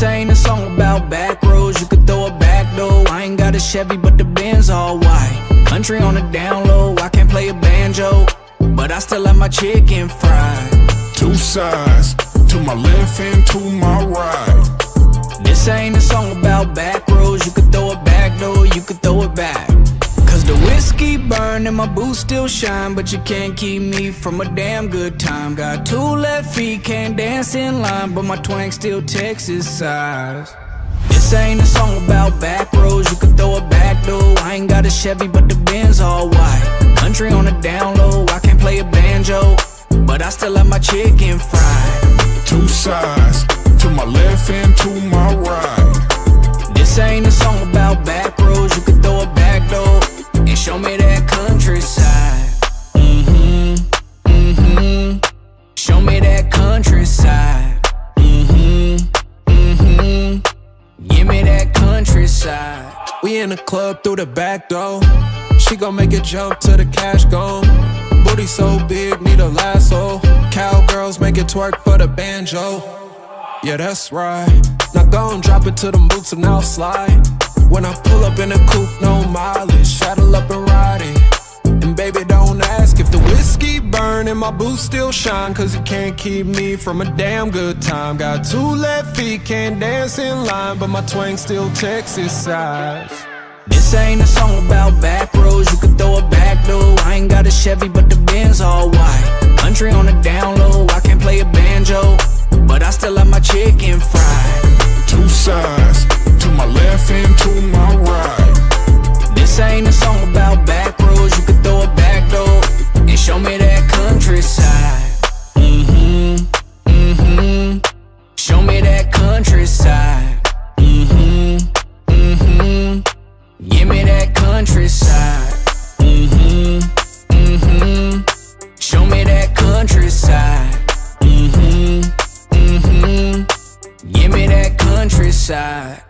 This ain't a song about back roads, you could throw it back though. I ain't got a Chevy but the Benz all white. Country on the down low, I can't play a banjo, but I still like my chicken fried. Two sides, to my left and to my right. This ain't a song about back roads, you could throw it back though, you could throw it back. Cause the whiskey burn and my boots still shine, but you can't keep me from a damn good time. Got two left feet, can't dance in line, but my twang still Texas size. This ain't a song about back roads, you could throw it back though. I ain't got a Chevy but the Benz all white. Country on the down low, I can't play a banjo, but I still like my chicken fried. Two sides, to my left and to my right. This ain't a song about back roads, you could throw it back though, and show me that countryside. Show me that countryside. Give me that countryside. We in the club through the back door. She gon' make it jump to the cash gone. Booty so big, need a lasso. Cowgirls make it twerk for the banjo. Yeah, that's right. Now go and drop it to them boots and I'll slide. When I pull up in the coupe, no mileage. Saddle up and ride it. And baby, don't ask if the whiskey burn and my boots still shine, cause it can't keep me from a damn good time. Got two left feet, can't dance in line, but my twang still Texas size. This ain't a song about back roads, you could throw it back though. I ain't got a Chevy but the Benz all white. Country on the down low, I can't play a banjo, but I still like my chicken fried. Two sides, to my left and to my right. This ain't a song about back roads, you could throw it back though, and show me that countryside. Show me that countryside. Give me that countryside. Show me that countryside. Give me that countryside.